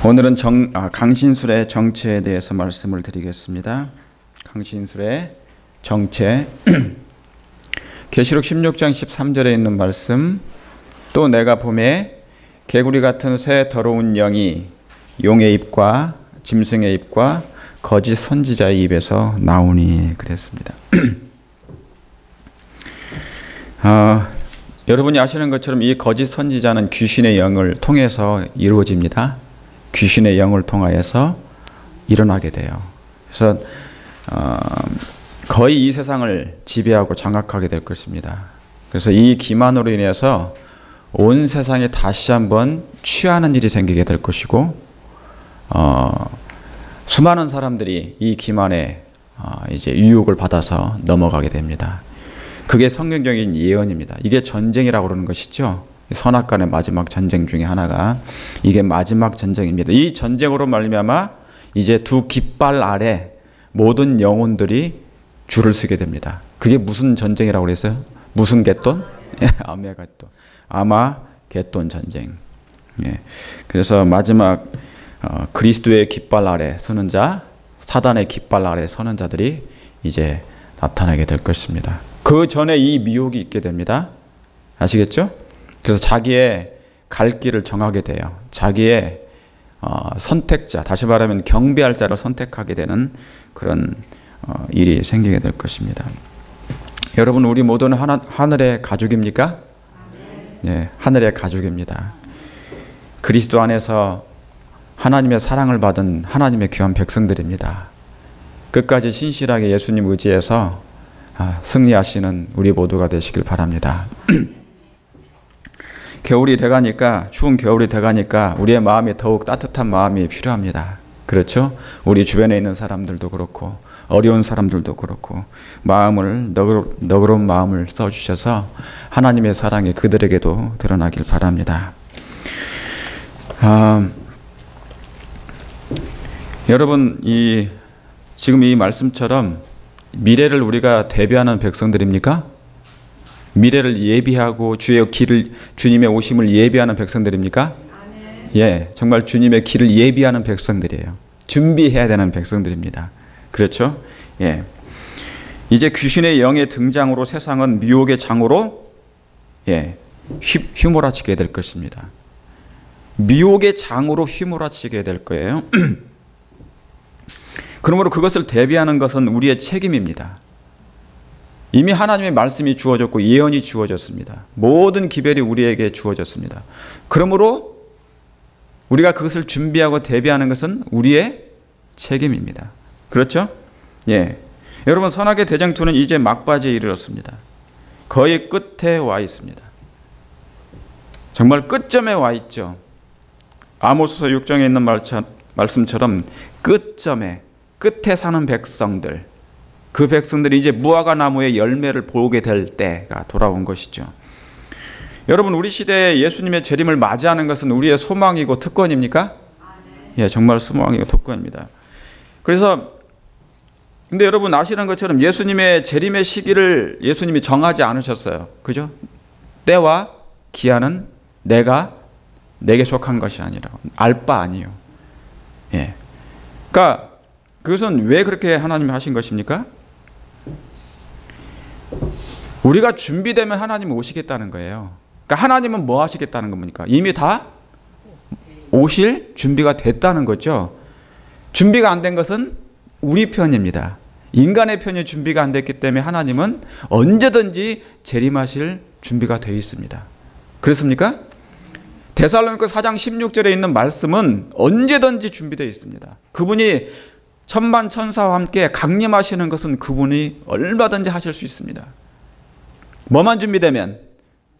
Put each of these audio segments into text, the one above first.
오늘은 강신술의 정체에 대해서 말씀을 드리겠습니다. 강신술의 정체. 계시록 16장 13절에 있는 말씀. 또 내가 보매 개구리 같은 새 더러운 영이 용의 입과 짐승의 입과 거짓 선지자의 입에서 나오니 그랬습니다. 여러분이 아시는 것처럼 이 거짓 선지자는 귀신의 영을 통해서 이루어집니다. 귀신의 영을 통하여서 일어나게 돼요. 그래서 거의 이 세상을 지배하고 장악하게 될 것입니다. 그래서 이 기만으로 인해서 온 세상에 다시 한번 취하는 일이 생기게 될 것이고, 수많은 사람들이 이 기만에 이제 유혹을 받아서 넘어가게 됩니다. 그게 성경적인 예언입니다. 이게 전쟁이라고 그러는 것이죠. 선악간의 마지막 전쟁 중에 하나가 이게 마지막 전쟁입니다. 이 전쟁으로 말미암아 이제 두 깃발 아래 모든 영혼들이 줄을 서게 됩니다. 그게 무슨 전쟁이라고 그랬어요? 무슨 겟돈? 아메겟돈. 아마겟돈 전쟁. 예. 그래서 마지막 그리스도의 깃발 아래 서는 자, 사단의 깃발 아래 서는 자들이 이제 나타나게 될 것입니다. 그 전에 이 미혹이 있게 됩니다. 아시겠죠? 그래서 자기의 갈 길을 정하게 돼요. 자기의 선택자, 다시 말하면 경배할 자를 선택하게 되는 그런 일이 생기게 될 것입니다. 여러분, 우리 모두는 하늘의 가족입니까? 네, 하늘의 가족입니다. 그리스도 안에서 하나님의 사랑을 받은 하나님의 귀한 백성들입니다. 끝까지 신실하게 예수님 의지해서 승리하시는 우리 모두가 되시길 바랍니다. 겨울이 돼가니까, 추운 겨울이 돼가니까 우리의 마음이 더욱 따뜻한 마음이 필요합니다. 그렇죠? 우리 주변에 있는 사람들도 그렇고 어려운 사람들도 그렇고 마음을 너그러운 마음을 써주셔서 하나님의 사랑이 그들에게도 드러나길 바랍니다. 여러분, 지금 이 말씀처럼 미래를 우리가 대비하는 백성들입니까? 미래를 예비하고 주님의 오심을 예비하는 백성들입니까? 예, 정말 주님의 길을 예비하는 백성들이에요. 준비해야 되는 백성들입니다. 그렇죠? 예. 이제 귀신의 영의 등장으로 세상은 미혹의 장으로 휘몰아치게 될 것입니다. 미혹의 장으로 휘몰아치게 될 거예요. 그러므로 그것을 대비하는 것은 우리의 책임입니다. 이미 하나님의 말씀이 주어졌고 예언이 주어졌습니다. 모든 기별이 우리에게 주어졌습니다. 그러므로 우리가 그것을 준비하고 대비하는 것은 우리의 책임입니다. 그렇죠? 예. 여러분, 선악의 대쟁투는 이제 막바지에 이르렀습니다. 거의 끝에 와 있습니다. 정말 끝점에 와 있죠. 아모스서 6장에 있는 말씀처럼 끝에 사는 백성들, 그 백성들이 이제 무화과 나무의 열매를 보게 될 때가 돌아온 것이죠. 여러분, 우리 시대에 예수님의 재림을 맞이하는 것은 우리의 소망이고 특권입니까? 예, 정말 소망이고 특권입니다. 근데 여러분 아시는 것처럼 예수님의 재림의 시기를 예수님이 정하지 않으셨어요. 그죠? 때와 기한은 내게 속한 것이 아니라 알 바 아니요. 예. 그러니까 그것은 왜 그렇게 하나님이 하신 것입니까? 우리가 준비되면 하나님은 오시겠다는 거예요. 그러니까 하나님은 뭐 하시겠다는 겁니까? 이미 다 오실 준비가 됐다는 거죠. 준비가 안 된 것은 우리 편입니다. 인간의 편이 준비가 안 됐기 때문에 하나님은 언제든지 재림하실 준비가 되어 있습니다. 그렇습니까? 데살로니가 4장 16절에 있는 말씀은 언제든지 준비되어 있습니다. 그분이 천만 천사와 함께 강림하시는 것은 그분이 얼마든지 하실 수 있습니다. 뭐만 준비되면,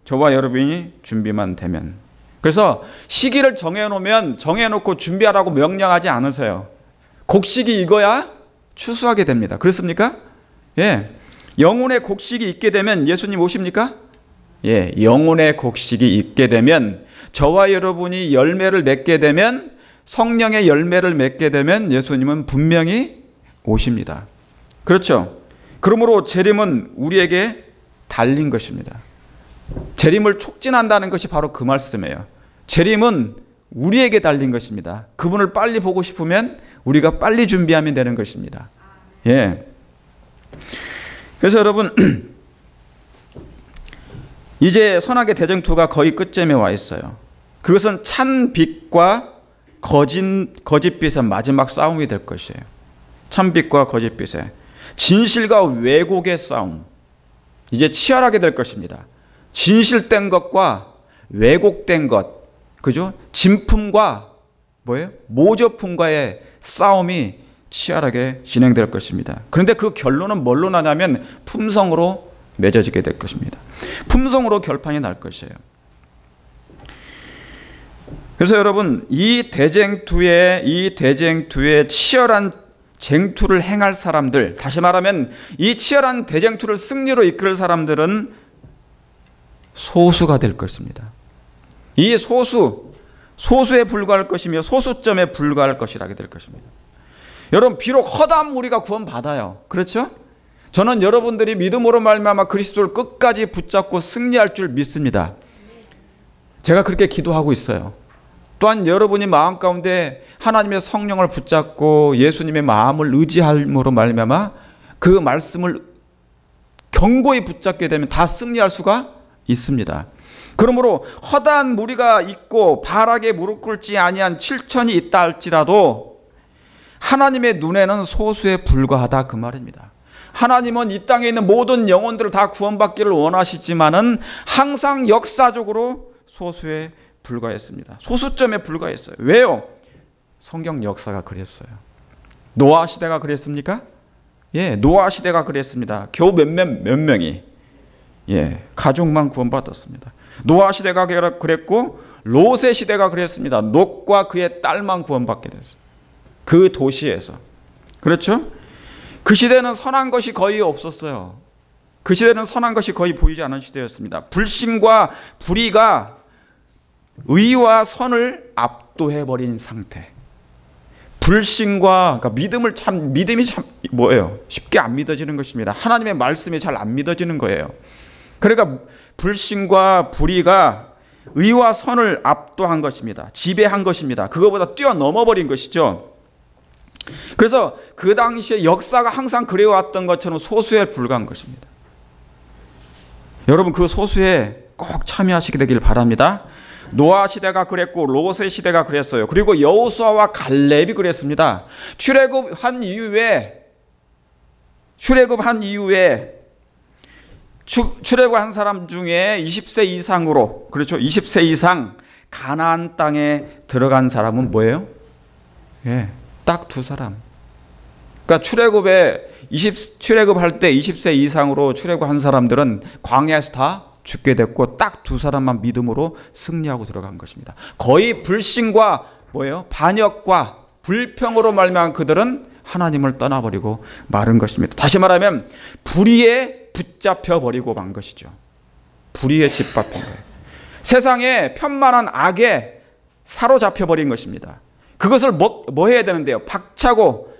저와 여러분이 준비만 되면. 그래서 시기를 정해놓고 준비하라고 명령하지 않으세요. 곡식이 익어야 추수하게 됩니다. 그렇습니까? 예. 영혼의 곡식이 있게 되면 예수님 오십니까? 예. 영혼의 곡식이 있게 되면, 저와 여러분이 열매를 맺게 되면, 성령의 열매를 맺게 되면 예수님은 분명히 오십니다. 그렇죠? 그러므로 재림은 우리에게 달린 것입니다. 재림을 촉진한다는 것이 바로 그 말씀이에요. 재림은 우리에게 달린 것입니다. 그분을 빨리 보고 싶으면 우리가 빨리 준비하면 되는 것입니다. 예. 그래서 여러분, 이제 선악의 대쟁투가 거의 끝점에 와 있어요. 그것은 찬 빛과 거짓빛의 마지막 싸움이 될 것이에요. 찬 빛과 거짓빛의, 진실과 왜곡의 싸움, 이제 치열하게 될 것입니다. 진실된 것과 왜곡된 것, 그죠? 진품과 뭐예요? 모조품과의 싸움이 치열하게 진행될 것입니다. 그런데 그 결론은 뭘로 나냐면 품성으로 맺어지게 될 것입니다. 품성으로 결판이 날 것이에요. 그래서 여러분, 이 대쟁투의 치열한 쟁투를 행할 사람들, 다시 말하면 이 치열한 대쟁투를 승리로 이끌 사람들은 소수가 될 것입니다. 이 소수에 불과할 것이며 소수점에 불과할 것이라게 될 것입니다. 여러분, 비록 허다한 무리가 구원받아요. 그렇죠? 저는 여러분들이 믿음으로 말미암아 그리스도를 끝까지 붙잡고 승리할 줄 믿습니다. 제가 그렇게 기도하고 있어요. 또한 여러분이 마음 가운데 하나님의 성령을 붙잡고 예수님의 마음을 의지함으로 말미암아 그 말씀을 견고히 붙잡게 되면 다 승리할 수가 있습니다. 그러므로 허다한 무리가 있고 바락에 무릎 꿇지 아니한 7천이 있다 할지라도 하나님의 눈에는 소수에 불과하다, 그 말입니다. 하나님은 이 땅에 있는 모든 영혼들을 다 구원받기를 원하시지만은 항상 역사적으로 소수에 불과했습니다. 소수점에 불과했어요. 왜요? 성경 역사가 그랬어요. 노아 시대가 그랬습니까? 예, 노아 시대가 그랬습니다. 겨우 몇 명이, 예, 가족만 구원받았습니다. 노아 시대가 그랬고 롯의 시대가 그랬습니다. 롯과 그의 딸만 구원받게 됐어요. 그 도시에서. 그렇죠? 그 시대는 선한 것이 거의 없었어요. 그 시대는 선한 것이 거의 보이지 않은 시대였습니다. 불신과 불의가 의와 선을 압도해버린 상태. 불신과, 그러니까 믿음이 참 뭐예요? 쉽게 안 믿어지는 것입니다. 하나님의 말씀이 잘 안 믿어지는 거예요. 그러니까 불신과 불의가 의와 선을 압도한 것입니다. 지배한 것입니다. 그거보다 뛰어넘어 버린 것이죠. 그래서 그 당시에 역사가 항상 그래왔던 것처럼 소수에 불과한 것입니다. 여러분, 그 소수에 꼭 참여하시게 되길 바랍니다. 노아 시대가 그랬고 롯의 시대가 그랬어요. 그리고 여호수아와 갈렙이 그랬습니다. 출애굽한 이후에 출애굽한 사람 중에 20세 이상으로, 그렇죠, 20세 이상 가나안 땅에 들어간 사람은 뭐예요? 예, 딱 두 사람. 그러니까 출애굽할 때 20세 이상으로 출애굽한 사람들은 광야에서 다 죽게 됐고 딱 두 사람만 믿음으로 승리하고 들어간 것입니다. 거의 불신과 뭐예요? 반역과 불평으로 말미암아 그들은 하나님을 떠나버리고 마른 것입니다. 다시 말하면 불의에 붙잡혀 버리고 만 것이죠. 불의에 짓밟힌 거예요. 세상에 편만한 악에 사로잡혀 버린 것입니다. 그것을 뭐 해야 되는데요? 박차고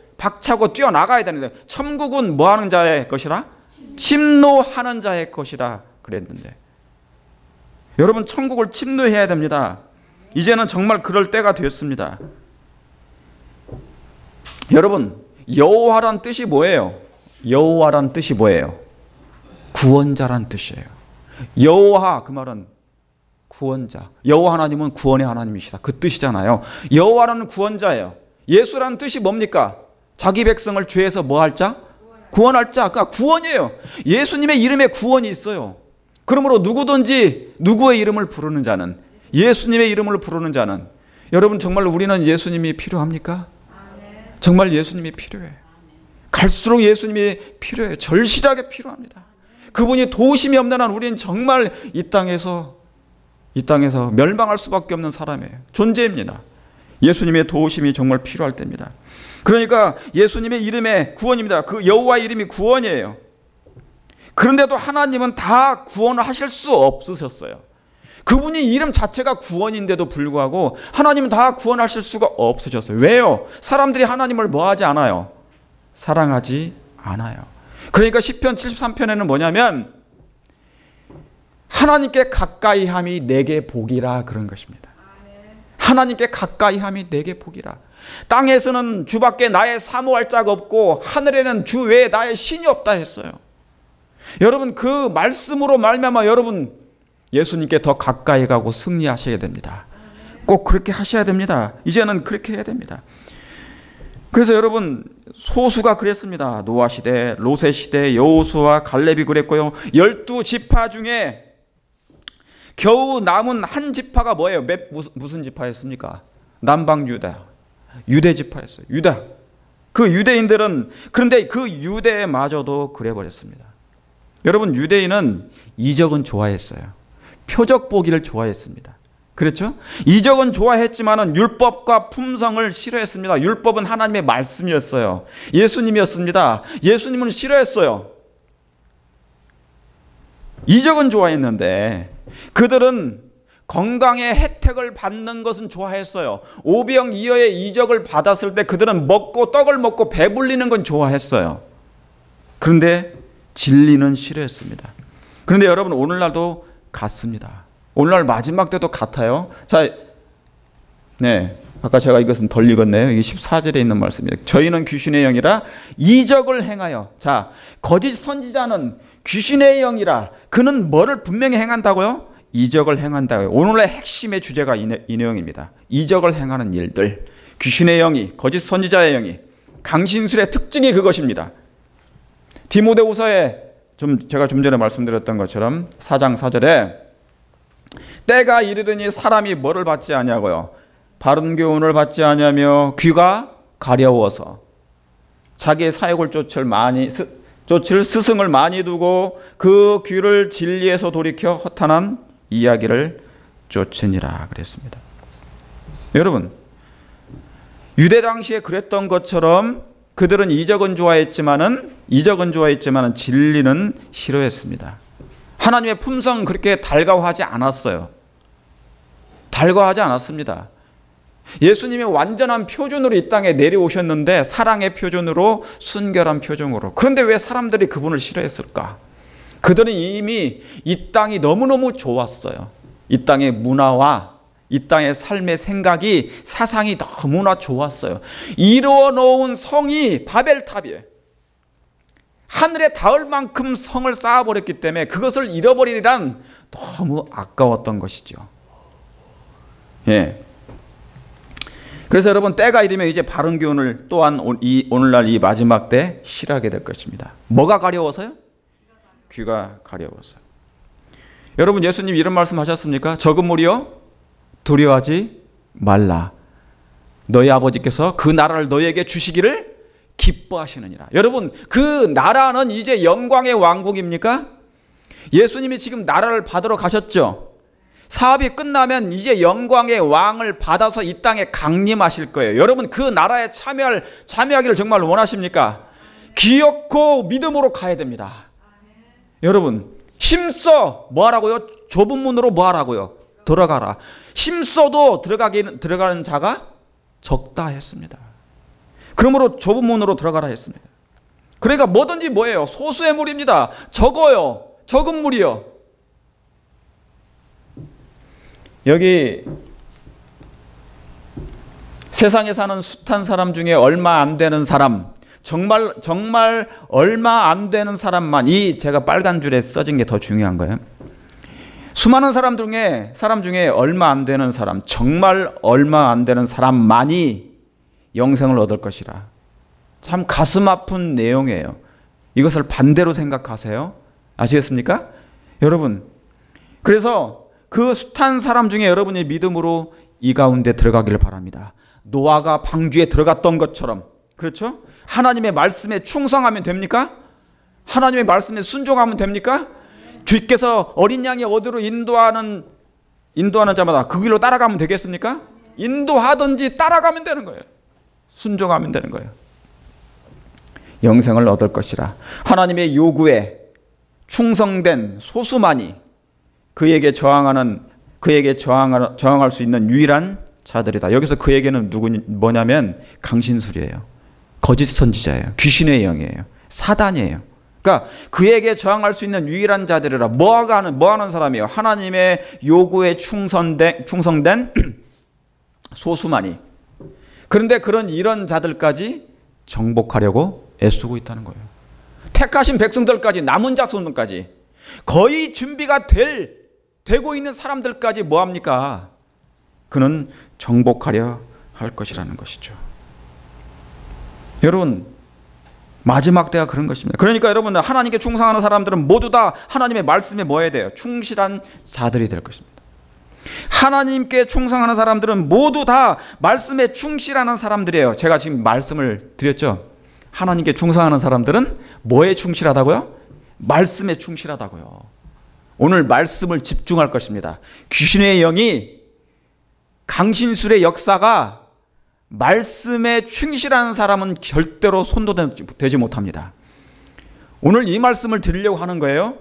뛰어나가야 되는데, 천국은 뭐 하는 자의 것이라? 침노하는 자의 것이라 그랬는데, 여러분, 천국을 침노해야 됩니다. 이제는 정말 그럴 때가 되었습니다. 여러분, 여호와란 뜻이 뭐예요? 여호와란 뜻이 뭐예요? 구원자란 뜻이에요. 여호와, 그 말은 구원자. 여호와 하나님은 구원의 하나님이시다, 그 뜻이잖아요. 여호와라는 구원자예요. 예수라는 뜻이 뭡니까? 자기 백성을 죄에서 뭐 할 자? 구원할 자. 그러니까 구원이에요. 예수님의 이름에 구원이 있어요. 그러므로 누구든지 누구의 이름을 부르는 자는, 예수님의 이름을 부르는 자는, 여러분, 정말 우리는 예수님이 필요합니까? 정말 예수님이 필요해요. 갈수록 예수님이 필요해요. 절실하게 필요합니다. 그분이 도우심이 없는 한 우리는 정말 이 땅에서 멸망할 수밖에 없는 사람이에요. 존재입니다. 예수님의 도우심이 정말 필요할 때입니다. 그러니까 예수님의 이름에 구원입니다. 그 여호와 이름이 구원이에요. 그런데도 하나님은 다 구원을 하실 수 없으셨어요. 그분이 이름 자체가 구원인데도 불구하고 하나님은 다 구원하실 수가 없으셨어요. 왜요? 사람들이 하나님을 뭐하지 않아요? 사랑하지 않아요. 그러니까 시편 73편에는 뭐냐면 하나님께 가까이 함이 내게 복이라, 그런 것입니다. 하나님께 가까이 함이 내게 복이라. 땅에서는 주밖에 나의 사모할 자가 없고 하늘에는 주 외에 나의 신이 없다 했어요. 여러분, 그 말씀으로 말미암아 여러분 예수님께 더 가까이 가고 승리하셔야 됩니다. 꼭 그렇게 하셔야 됩니다. 이제는 그렇게 해야 됩니다. 그래서 여러분, 소수가 그랬습니다. 노아 시대, 롯의 시대, 여호수아, 갈렙이 그랬고요. 12지파 중에 겨우 남은 한 지파가 뭐예요? 무슨 지파였습니까? 남방 유다, 유대 지파였어요. 유다. 그 유대인들은, 그런데 그 유대마저도 그래버렸습니다. 여러분, 유대인은 이적은 좋아했어요. 표적 보기를 좋아했습니다. 그렇죠? 이적은 좋아했지만은 율법과 품성을 싫어했습니다. 율법은 하나님의 말씀이었어요. 예수님이었습니다. 예수님은 싫어했어요. 이적은 좋아했는데 그들은 건강의 혜택을 받는 것은 좋아했어요. 오병이어의 이적을 받았을 때 그들은 떡을 먹고 배불리는 건 좋아했어요. 그런데 진리는 싫어했습니다. 그런데 여러분, 오늘날도 같습니다. 오늘날 마지막 때도 같아요. 자, 네, 아까 제가 이것은 덜 읽었네요. 이게 14절에 있는 말씀입니다. 저희는 귀신의 영이라 이적을 행하여. 자, 거짓 선지자는 귀신의 영이라. 그는 뭐를 분명히 행한다고요? 이적을 행한다고요. 오늘의 핵심의 주제가 이 내용입니다. 이적을 행하는 일들. 귀신의 영이, 거짓 선지자의 영이, 강신술의 특징이 그것입니다. 디모데후서에 제가 좀 전에 말씀드렸던 것처럼 4장 4절에 때가 이르더니 사람이 뭐를 받지 아니하고요, 바른 교훈을 받지 아니하며 귀가 가려워서 자기의 사역을 쫓을 스승을 많이 두고 그 귀를 진리에서 돌이켜 허탄한 이야기를 쫓으니라 그랬습니다. 여러분, 유대 당시에 그랬던 것처럼 그들은 이적은 좋아했지만은 진리는 싫어했습니다. 하나님의 품성은 그렇게 달가워하지 않았어요. 달가워하지 않았습니다. 예수님이 완전한 표준으로 이 땅에 내려오셨는데, 사랑의 표준으로, 순결한 표정으로. 그런데 왜 사람들이 그분을 싫어했을까? 그들은 이미 이 땅이 너무너무 좋았어요. 이 땅의 문화와 이 땅의 삶의 생각이, 사상이 너무나 좋았어요. 이루어 놓은 성이 바벨탑이에요. 하늘에 닿을 만큼 성을 쌓아버렸기 때문에 그것을 잃어버리란 너무 아까웠던 것이죠. 예. 그래서 여러분, 때가 이르면 이제 바른 교훈을 또한 오늘날 이 마지막 때 싫어하게 될 것입니다. 뭐가 가려워서요? 귀가 가려워서. 여러분, 예수님 이런 말씀 하셨습니까? 적은 무리여 두려워하지 말라. 너희 아버지께서 그 나라를 너희에게 주시기를 기뻐하시느니라. 여러분, 그 나라는 이제 영광의 왕국입니까? 예수님이 지금 나라를 받으러 가셨죠. 사업이 끝나면 이제 영광의 왕을 받아서 이 땅에 강림하실 거예요. 여러분, 그 나라에 참여하기를 정말 원하십니까? 기어코 믿음으로 가야 됩니다. 여러분, 힘써 뭐하라고요? 좁은 문으로 뭐하라고요? 들어가라. 힘써도 들어가는 자가 적다 했습니다. 그러므로 좁은 문으로 들어가라 했습니다. 그러니까 뭐든지 뭐예요? 소수의 무리입니다. 적어요. 적은 무리요. 여기 세상에 사는 숱한 사람 중에 얼마 안 되는 사람, 정말 얼마 안 되는 사람만, 이 제가 빨간 줄에 써진 게 더 중요한 거예요. 수많은 사람 중에 얼마 안 되는 사람, 정말 얼마 안 되는 사람만이 영생을 얻을 것이라. 참 가슴 아픈 내용이에요. 이것을 반대로 생각하세요. 아시겠습니까? 여러분, 그래서 그 숱한 사람 중에 여러분이 믿음으로 이 가운데 들어가기를 바랍니다. 노아가 방주에 들어갔던 것처럼. 그렇죠? 하나님의 말씀에 충성하면 됩니까? 하나님의 말씀에 순종하면 됩니까? 주께서 어린 양이 어디로 인도하는 자마다 그 길로 따라가면 되겠습니까? 인도하든지 따라가면 되는 거예요. 순종하면 되는 거예요. 영생을 얻을 것이라. 하나님의 요구에 충성된 소수만이 그에게 저항할 수 있는 유일한 자들이다. 여기서 그에게는 뭐냐면 강신술이에요. 거짓 선지자예요. 귀신의 영이에요. 사단이에요. 그러니까 그에게 저항할 수 있는 유일한 자들이라. 뭐 하는 사람이에요? 하나님의 요구에 충성된 소수만이. 그런데 이런 자들까지 정복하려고 애쓰고 있다는 거예요. 택하신 백성들까지, 남은 자손들까지, 거의 준비가 되고 있는 사람들까지 뭐합니까? 그는 정복하려 할 것이라는 것이죠. 여러분, 마지막 때가 그런 것입니다. 그러니까 여러분, 하나님께 충성하는 사람들은 모두 다 하나님의 말씀에 뭐 해야 돼요? 충실한 자들이 될 것입니다. 하나님께 충성하는 사람들은 모두 다 말씀에 충실하는 사람들이에요. 제가 지금 말씀을 드렸죠. 하나님께 충성하는 사람들은 뭐에 충실하다고요? 말씀에 충실하다고요. 오늘 말씀을 집중할 것입니다. 귀신의 영이, 강신술의 역사가 말씀에 충실한 사람은 절대로 손도되지 못합니다. 오늘 이 말씀을 드리려고 하는 거예요.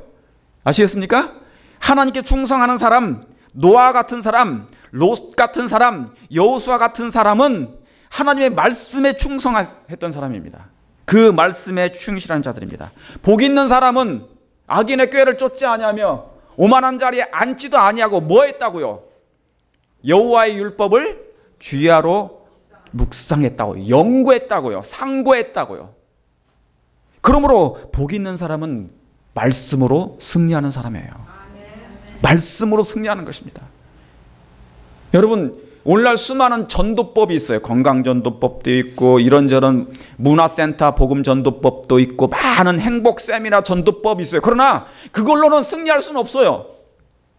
아시겠습니까? 하나님께 충성하는 사람, 노아 같은 사람, 롯 같은 사람, 여호수아 같은 사람은 하나님의 말씀에 충성했던 사람입니다. 그 말씀에 충실한 자들입니다. 복 있는 사람은 악인의 꾀를 쫓지 아니하며 오만한 자리에 앉지도 아니하고 뭐 했다고요? 여호와의 율법을 주야로 묵상했다고, 연구했다고요, 상고했다고요. 그러므로 복 있는 사람은 말씀으로 승리하는 사람이에요. 말씀으로 승리하는 것입니다. 여러분, 오늘날 수많은 전도법이 있어요. 건강전도법도 있고 이런저런 문화센터 복음전도법도 있고 많은 행복세미나 전도법이 있어요. 그러나 그걸로는 승리할 수는 없어요.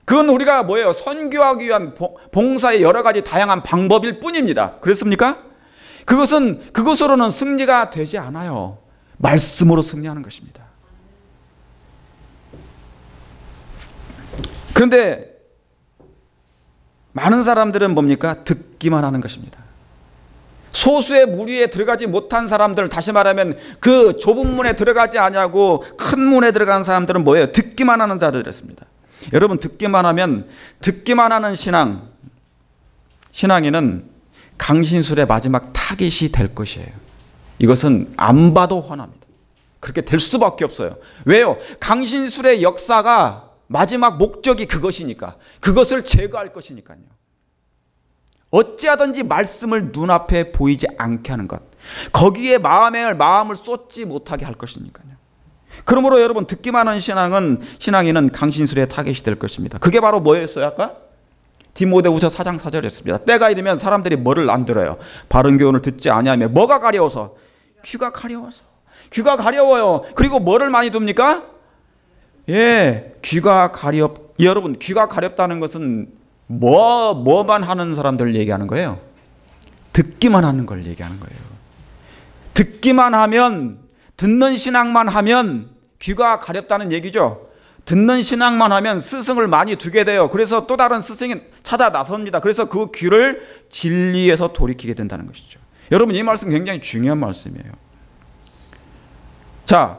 그건 우리가 뭐예요? 선교하기 위한 봉사의 여러 가지 다양한 방법일 뿐입니다. 그렇습니까? 그것으로는 승리가 되지 않아요. 말씀으로 승리하는 것입니다. 그런데 많은 사람들은 뭡니까? 듣기만 하는 것입니다. 소수의 무리에 들어가지 못한 사람들, 다시 말하면 그 좁은 문에 들어가지 아니하고 큰 문에 들어간 사람들은 뭐예요? 듣기만 하는 자들이었습니다. 여러분, 듣기만 하는 신앙인은 강신술의 마지막 타깃이 될 것이에요. 이것은 안 봐도 훤합니다. 그렇게 될 수밖에 없어요. 왜요? 강신술의 역사가 마지막 목적이 그것이니까, 그것을 제거할 것이니까요. 어찌하든지 말씀을 눈앞에 보이지 않게 하는 것, 거기에 마음을 쏟지 못하게 할 것이니까요. 그러므로 여러분, 듣기만 하는 신앙인은 강신술의 타겟이 될 것입니다. 그게 바로 뭐였어요? 아까 디모데후서 4장 4절이었습니다. 때가 이르면 사람들이 뭐를 안 들어요? 바른 교훈을 듣지 아니하며 뭐가 가려워서? 귀가 가려워서. 귀가 가려워요. 그리고 뭐를 많이 둡니까? 여러분, 귀가 가렵다는 것은 뭐만 하는 사람들을 얘기하는 거예요? 듣기만 하는 걸 얘기하는 거예요. 듣기만 하면, 듣는 신앙만 하면 귀가 가렵다는 얘기죠. 듣는 신앙만 하면 스승을 많이 두게 돼요. 그래서 또 다른 스승이 찾아 나섭니다. 그래서 그 귀를 진리에서 돌이키게 된다는 것이죠. 여러분, 이 말씀 굉장히 중요한 말씀이에요. 자,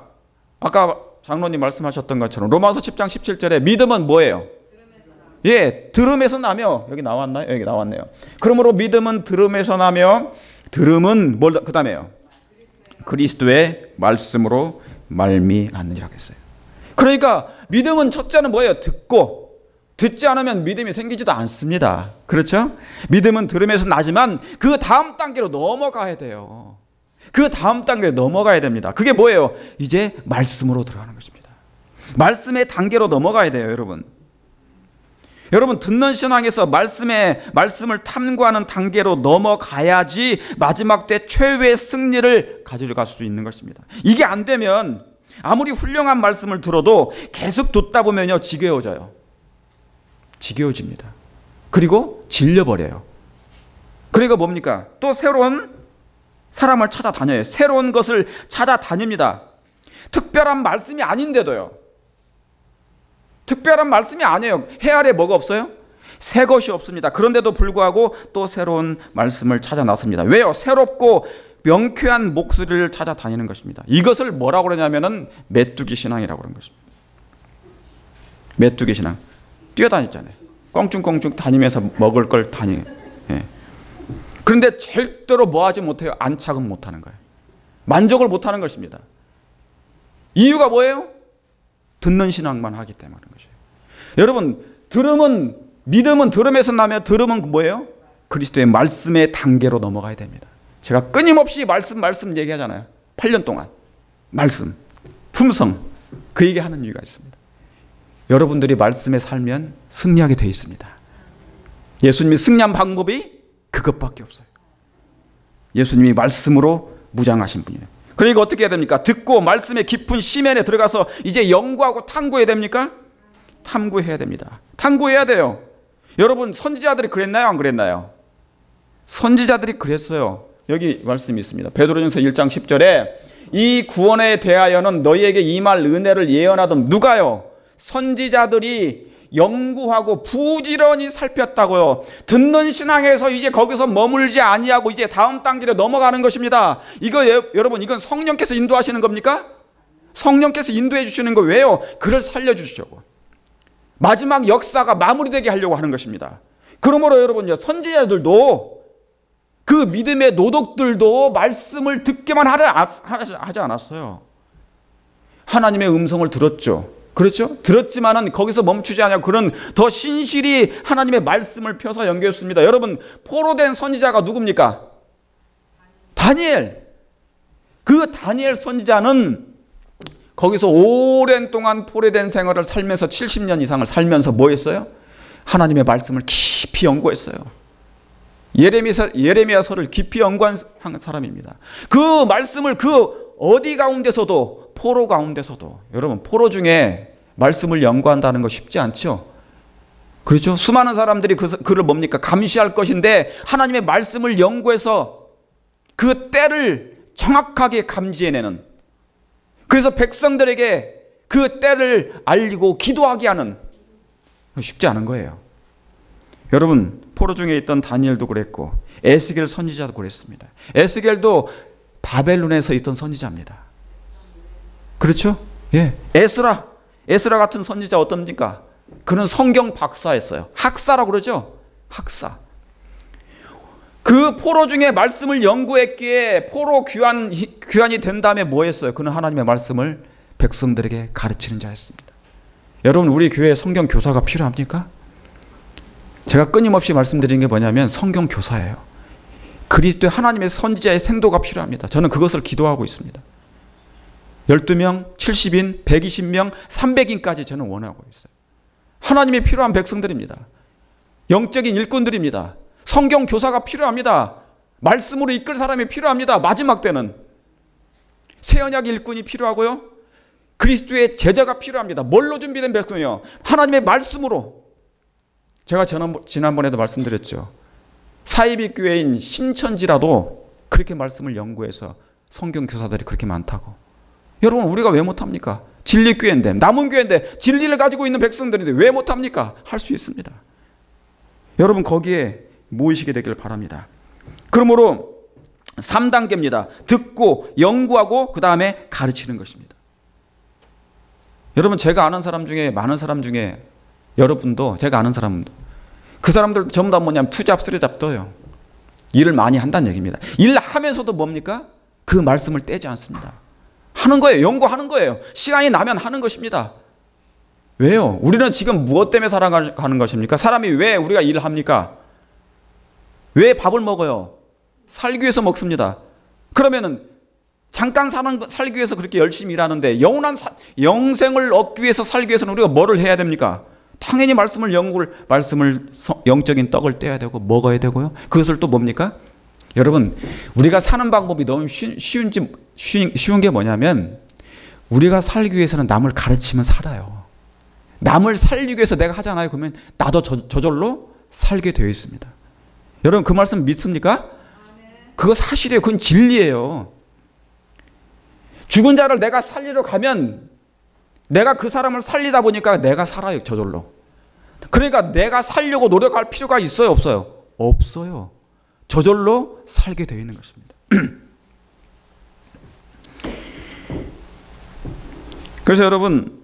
아까 장로님 말씀하셨던 것처럼 로마서 10장 17절에 믿음은 뭐예요? 들음에서 나며. 여기 나왔나요? 여기 나왔네요. 그러므로 믿음은 들음에서 나며, 들음은 그 다음에요? 그리스도의 말씀으로 말미암느니라 했어요. 그러니까 믿음은 첫째는 뭐예요? 듣지 않으면 믿음이 생기지도 않습니다. 그렇죠? 믿음은 들음에서 나지만 그 다음 단계로 넘어가야 돼요. 그 다음 단계로 넘어가야 됩니다. 그게 뭐예요? 이제 말씀으로 들어가는 것입니다. 말씀의 단계로 넘어가야 돼요, 여러분. 여러분, 듣는 신앙에서 말씀을 탐구하는 단계로 넘어가야지 마지막 때 최후의 승리를 가져갈 수 있는 것입니다. 이게 안 되면 아무리 훌륭한 말씀을 들어도 계속 듣다 보면요, 지겨워집니다. 그리고 질려버려요. 그리고 뭡니까? 또 새로운 사람을 찾아다녀요. 새로운 것을 찾아다닙니다. 특별한 말씀이 아닌데도요. 특별한 말씀이 아니에요. 해 아래 뭐가 없어요? 새 것이 없습니다. 그런데도 불구하고 또 새로운 말씀을 찾아 나섭니다. 왜요? 새롭고 명쾌한 목소리를 찾아다니는 것입니다. 이것을 뭐라고 그러냐면은 메뚜기 신앙이라고 그러는 것입니다. 메뚜기 신앙. 뛰어다녔잖아요. 껑충껑충 다니면서 먹을 걸 다니. 그런데 절대로 뭐하지 못해요? 안착은 못하는 거예요. 만족을 못하는 것입니다. 이유가 뭐예요? 듣는 신앙만 하기 때문인 것이에요. 여러분, 믿음은 들음에서 나며, 들음은 뭐예요? 그리스도의 말씀의 단계로 넘어가야 됩니다. 제가 끊임없이 말씀 얘기하잖아요. 8년 동안 말씀, 품성, 그 얘기하는 이유가 있습니다. 여러분들이 말씀에 살면 승리하게 되어 있습니다. 예수님이 승리한 방법이 그것밖에 없어요. 예수님이 말씀으로 무장하신 분이에요. 그러니까 어떻게 해야 됩니까? 듣고 말씀의 깊은 심연에 들어가서 이제 연구하고 탐구해야 됩니까? 탐구해야 됩니다. 탐구해야 돼요. 여러분, 선지자들이 그랬나요? 안 그랬나요? 선지자들이 그랬어요. 여기 말씀이 있습니다. 베드로전서 1장 10절에 이 구원에 대하여는 너희에게 임할 은혜를 예언하던 누가요? 선지자들이 연구하고 부지런히 살폈다고요. 듣는 신앙에서 이제 거기서 머물지 아니하고 이제 다음 단계로 넘어가는 것입니다. 이거 여러분, 이건 성령께서 인도하시는 겁니까? 성령께서 인도해 주시는 거. 왜요? 그를 살려주시려고, 마지막 역사가 마무리되게 하려고 하는 것입니다. 그러므로 여러분, 선지자들도 그 믿음의 노독들도 말씀을 듣기만 하지 않았어요. 하나님의 음성을 들었죠. 그렇죠? 들었지만은 거기서 멈추지 않냐고, 그런 더 신실히 하나님의 말씀을 펴서 연구했습니다. 여러분, 포로된 선지자가 누굽니까? 다니엘. 그 다니엘 선지자는 거기서 오랜 동안 포로된 생활을 살면서 70년 이상을 살면서 뭐 했어요? 하나님의 말씀을 깊이 연구했어요. 예레미야서를 깊이 연구한 사람입니다. 그 말씀을 그 어디 가운데서도, 포로 가운데서도, 여러분, 포로 중에 말씀을 연구한다는 거 쉽지 않죠? 그렇죠? 수많은 사람들이 그를 뭡니까? 감시할 것인데 하나님의 말씀을 연구해서 그 때를 정확하게 감지해내는, 그래서 백성들에게 그 때를 알리고 기도하게 하는, 쉽지 않은 거예요. 여러분, 포로 중에 있던 다니엘도 그랬고 에스겔 선지자도 그랬습니다. 에스겔도 바벨론에서 있던 선지자입니다. 그렇죠? 예. 에스라 같은 선지자 어떻습니까? 그는 성경 박사였어요. 학사라고 그러죠? 학사. 그 포로 중에 말씀을 연구했기에 포로 귀환이 된 다음에 뭐 했어요? 그는 하나님의 말씀을 백성들에게 가르치는 자였습니다. 여러분, 우리 교회에 성경 교사가 필요합니까? 제가 끊임없이 말씀드리는 게 뭐냐면 성경 교사예요. 그리스도의 하나님의 선지자의 생도가 필요합니다. 저는 그것을 기도하고 있습니다. 12명, 70인, 120명, 300인까지 저는 원하고 있어요. 하나님이 필요한 백성들입니다. 영적인 일꾼들입니다. 성경 교사가 필요합니다. 말씀으로 이끌 사람이 필요합니다. 마지막 때는 새언약 일꾼이 필요하고요. 그리스도의 제자가 필요합니다. 뭘로 준비된 백성이요? 하나님의 말씀으로. 제가 지난번에도 말씀드렸죠. 사이비 교회인 신천지라도 그렇게 말씀을 연구해서 성경 교사들이 그렇게 많다고. 여러분, 우리가 왜 못합니까? 진리교회인데, 남은 교회인데, 진리를 가지고 있는 백성들인데 왜 못합니까? 할 수 있습니다. 여러분, 거기에 모이시게 되길 바랍니다. 그러므로 3단계입니다. 듣고 연구하고 그 다음에 가르치는 것입니다. 여러분, 제가 아는 사람 중에, 많은 사람 중에, 여러분도, 제가 아는 사람도, 그 사람들 전부 다 뭐냐면 투잡, 쓰리잡 떠요. 일을 많이 한다는 얘기입니다. 일하면서도 뭡니까? 그 말씀을 떼지 않습니다. 하는 거예요. 연구하는 거예요. 시간이 나면 하는 것입니다. 왜요? 우리는 지금 무엇 때문에 살아가는 것입니까? 사람이 왜 우리가 일을 합니까? 왜 밥을 먹어요? 살기 위해서 먹습니다. 그러면은 잠깐 살기 위해서 그렇게 열심히 일하는데 영원한 영생을 얻기 위해서 살기 위해서는 우리가 뭐를 해야 됩니까? 당연히 말씀을 영적인 떡을 떼야 되고 먹어야 되고요. 그것을 또 뭡니까? 여러분, 우리가 사는 방법이 너무 쉬운 게 뭐냐면, 우리가 살기 위해서는 남을 가르치면 살아요. 남을 살리기 위해서 내가 하잖아요. 그러면 나도 저절로 살게 되어 있습니다. 여러분, 그 말씀 믿습니까? 그거 사실이에요. 그건 진리예요. 죽은 자를 내가 살리러 가면 내가 그 사람을 살리다 보니까 내가 살아요. 저절로. 그러니까 내가 살려고 노력할 필요가 있어요? 없어요? 없어요. 저절로 살게 되어 있는 것입니다. 그래서 여러분,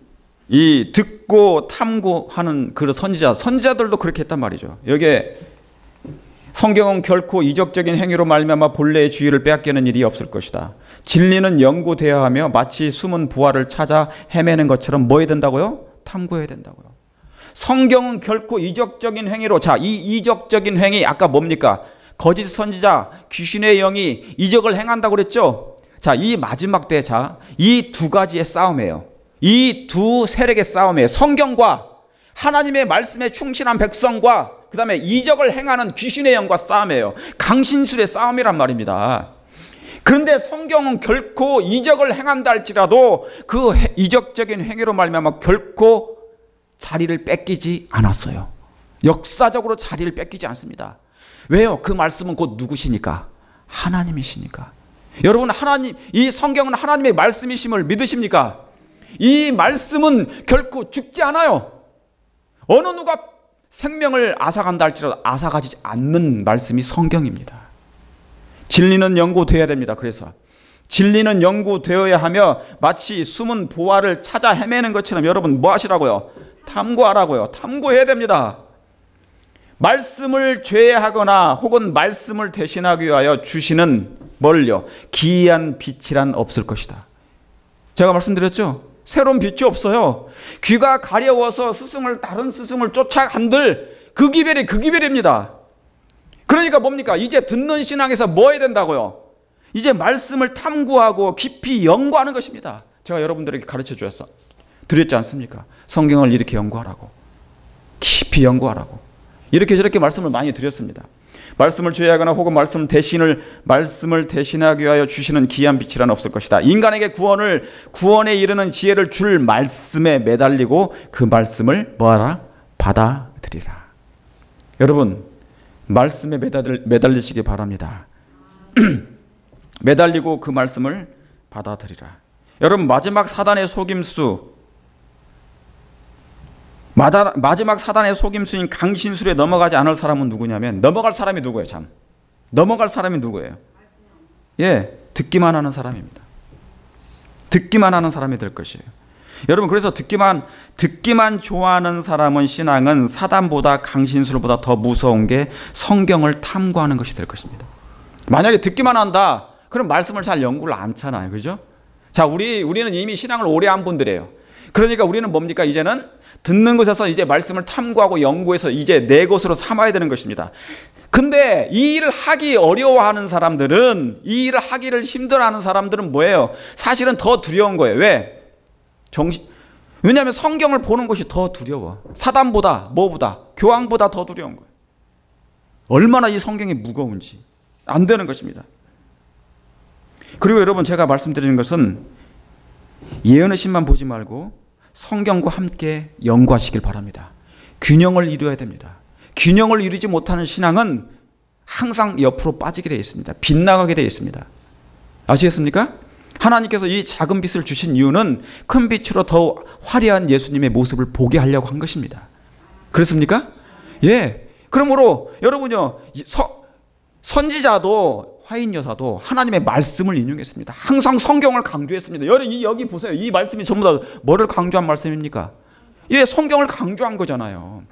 이 듣고 탐구하는 그 선지자들도 그렇게 했단 말이죠. 여기에 성경은 결코 이적적인 행위로 말미암아 본래의 주의를 빼앗기는 일이 없을 것이다. 진리는 연구되어야 하며 마치 숨은 부활을 찾아 헤매는 것처럼 뭐 해야 된다고요? 탐구해야 된다고요. 성경은 결코 이적적인 행위로, 자, 이 이적적인 행위 아까 뭡니까? 거짓 선지자, 귀신의 영이 이적을 행한다고 그랬죠? 자, 이 마지막 때, 자, 이 두 가지의 싸움이에요. 이 두 세력의 싸움이에요. 성경과 하나님의 말씀에 충실한 백성과 그 다음에 이적을 행하는 귀신의 영과 싸움이에요. 강신술의 싸움이란 말입니다. 그런데 성경은 결코 이적을 행한다 할지라도 그 이적적인 행위로 말미암아 결코 자리를 뺏기지 않았어요. 역사적으로 자리를 뺏기지 않습니다. 왜요? 그 말씀은 곧 누구시니까? 하나님이시니까. 여러분, 하나님, 이 성경은 하나님의 말씀이심을 믿으십니까? 이 말씀은 결코 죽지 않아요. 어느 누가 생명을 앗아간다 할지라도 앗아가지 않는 말씀이 성경입니다. 진리는 연구되어야 됩니다. 그래서 진리는 연구되어야 하며 마치 숨은 보화를 찾아 헤매는 것처럼 여러분 뭐 하시라고요? 탐구하라고요. 탐구해야 됩니다. 말씀을 죄하거나 혹은 말씀을 대신하기 위하여 주시는 뭘요? 기이한 빛이란 없을 것이다. 제가 말씀드렸죠? 새로운 빛이 없어요. 귀가 가려워서 다른 스승을 쫓아간들 그 기별입니다. 그러니까 뭡니까? 이제 듣는 신앙에서 뭐 해야 된다고요? 이제 말씀을 탐구하고 깊이 연구하는 것입니다. 제가 여러분들에게 가르쳐 드렸지 않습니까? 성경을 이렇게 연구하라고, 깊이 연구하라고, 이렇게 저렇게 말씀을 많이 드렸습니다. 말씀을 죄하거나 혹은 말씀을 대신하기 위하여 주시는 기이한 빛이란 없을 것이다. 인간에게 구원에 이르는 지혜를 줄 말씀에 매달리고 그 말씀을 뭐하라? 받아들이라. 여러분, 말씀에 매달리시기 바랍니다. 매달리고 그 말씀을 받아들이라. 여러분, 마지막 사단의 속임수인 강신술에 넘어가지 않을 사람은 누구냐면, 넘어갈 사람이 누구예요? 참, 넘어갈 사람이 누구예요? 예, 듣기만 하는 사람입니다. 듣기만 하는 사람이 될 것이에요. 여러분, 그래서 듣기만 좋아하는 사람은, 신앙은 사단보다 강신술보다 더 무서운 게 성경을 탐구하는 것이 될 것입니다. 만약에 듣기만 한다, 그럼 말씀을 잘 연구를 안 하잖아요. 그죠? 자, 우리는 이미 신앙을 오래 한 분들이에요. 그러니까 우리는 뭡니까? 이제는 듣는 것에서 이제 말씀을 탐구하고 연구해서 이제 내 것으로 삼아야 되는 것입니다. 근데 이 일을 하기 어려워하는 사람들은, 이 일을 하기를 힘들어하는 사람들은 뭐예요? 사실은 더 두려운 거예요. 왜? 왜냐하면 성경을 보는 것이 더 두려워. 사단보다, 교황보다 더 두려운 거예요. 얼마나 이 성경이 무거운지 안 되는 것입니다. 그리고 여러분, 제가 말씀드리는 것은 예언의 신만 보지 말고 성경과 함께 연구하시길 바랍니다. 균형을 이루어야 됩니다. 균형을 이루지 못하는 신앙은 항상 옆으로 빠지게 되어 있습니다. 빗나가게 되어 있습니다. 아시겠습니까? 하나님께서 이 작은 빛을 주신 이유는 큰 빛으로 더 화려한 예수님의 모습을 보게 하려고 한 것입니다. 그렇습니까? 예. 그러므로 여러분요, 선지자도 화인 여사도 하나님의 말씀을 인용했습니다. 항상 성경을 강조했습니다. 여기 보세요. 이 말씀이 전부 다 뭐를 강조한 말씀입니까? 예, 성경을 강조한 거잖아요.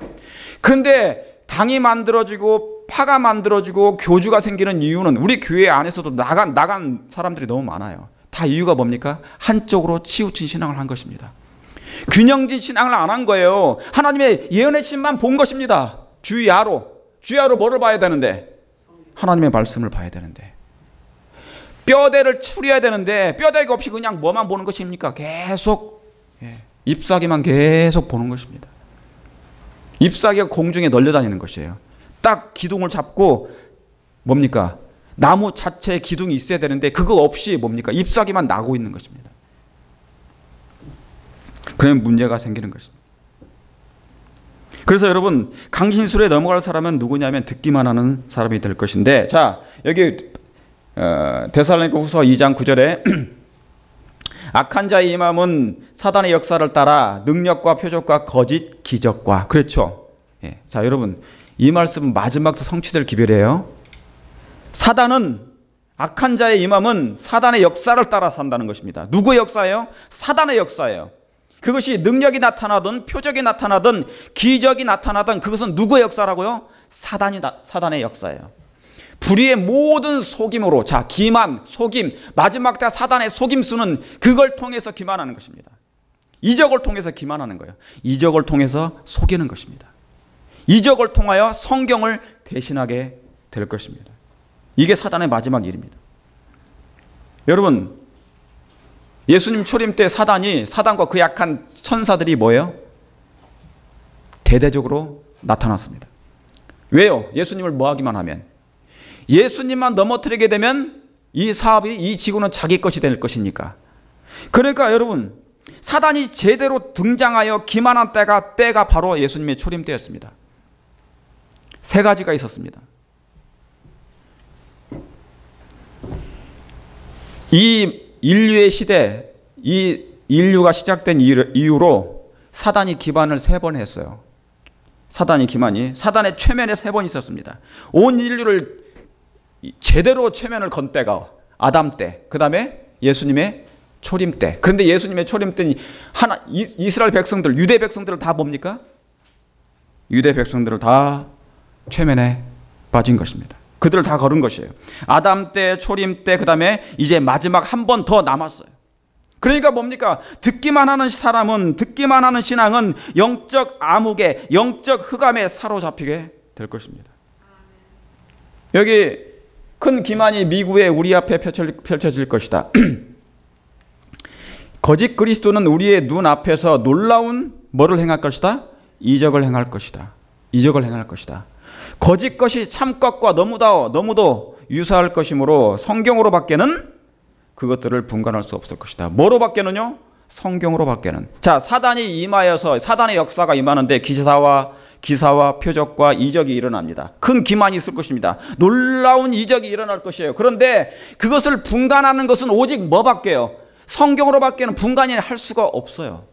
그런데 당이 만들어지고 파가 만들어지고 교주가 생기는 이유는 우리 교회 안에서도 나간 사람들이 너무 많아요. 다 이유가 뭡니까? 한쪽으로 치우친 신앙을 한 것입니다. 균형진 신앙을 안 한 거예요. 하나님의 예언의 신만 본 것입니다. 주야로 뭐를 봐야 되는데? 하나님의 말씀을 봐야 되는데, 뼈대를 추려야 되는데 뼈대가 없이 그냥 뭐만 보는 것입니까? 계속 잎사귀만 계속 보는 것입니다. 잎사귀가 공중에 널려다니는 것이에요. 딱 기둥을 잡고 뭡니까? 나무 자체에 기둥이 있어야 되는데 그거 없이 뭡니까? 잎사귀만 나고 있는 것입니다. 그러면 문제가 생기는 것입니다. 그래서 여러분, 강신술에 넘어갈 사람은 누구냐면 듣기만 하는 사람이 될 것인데, 자, 여기 데살로니가후서 2장 9절에 악한 자의 임함은 사단의 역사를 따라 능력과 표적과 거짓 기적과, 그렇죠? 예. 자, 여러분, 이 말씀은 마지막도 성취될 기별이에요. 악한 자의 임함은 사단의 역사를 따라 산다는 것입니다. 누구의 역사예요? 사단의 역사예요. 그것이 능력이 나타나든 표적이 나타나든 기적이 나타나든 그것은 누구의 역사라고요? 사단의 역사예요. 불의의 모든 속임으로, 자, 기만, 속임, 마지막 때 사단의 속임수는 그걸 통해서 기만하는 것입니다. 이적을 통해서 기만하는 거예요. 이적을 통해서 속이는 것입니다. 이적을 통하여 성경을 대신하게 될 것입니다. 이게 사단의 마지막 일입니다. 여러분, 예수님 초림 때 사단과 그 약한 천사들이 뭐예요? 대대적으로 나타났습니다. 왜요? 예수님을 뭐하기만 하면, 예수님만 넘어뜨리게 되면 이 사업이, 이 지구는 자기 것이 될 것이니까. 그러니까 여러분, 사단이 제대로 등장하여 기만한 때가 바로 예수님의 초림 때였습니다. 세 가지가 있었습니다. 이 인류의 시대, 이 인류가 시작된 이후로 사단이 기만을 3번 했어요. 사단의 최면에 3번 있었습니다. 온 인류를 제대로 최면을 건 때가 아담 때, 그 다음에 예수님의 초림 때. 그런데 예수님의 초림 때는 이스라엘 백성들, 유대 백성들을 다 뭡니까? 유대 백성들을 다 최면에 빠진 것입니다. 그들을 다 걸은 것이에요. 아담 때, 초림 때, 그 다음에 이제 마지막 한 번 더 남았어요. 그러니까 뭡니까? 듣기만 하는 사람은, 듣기만 하는 신앙은 영적 암흑에, 영적 흑암에 사로잡히게 될 것입니다. 여기 큰 기만이 미국에 우리 앞에 펼쳐질 것이다. 거짓 그리스도는 우리의 눈 앞에서 놀라운 뭐를 행할 것이다? 이적을 행할 것이다. 이적을 행할 것이다. 거짓 것이 참 것과 너무도 유사할 것이므로 성경으로 밖에는 그것들을 분간할 수 없을 것이다. 뭐로 밖에는요? 성경으로 밖에는. 자, 사단이 임하여서, 사단의 역사가 임하는데 기사와 표적과 이적이 일어납니다. 큰 기만이 있을 것입니다. 놀라운 이적이 일어날 것이에요. 그런데 그것을 분간하는 것은 오직 뭐밖에요? 성경으로 밖에는 분간이 할 수가 없어요.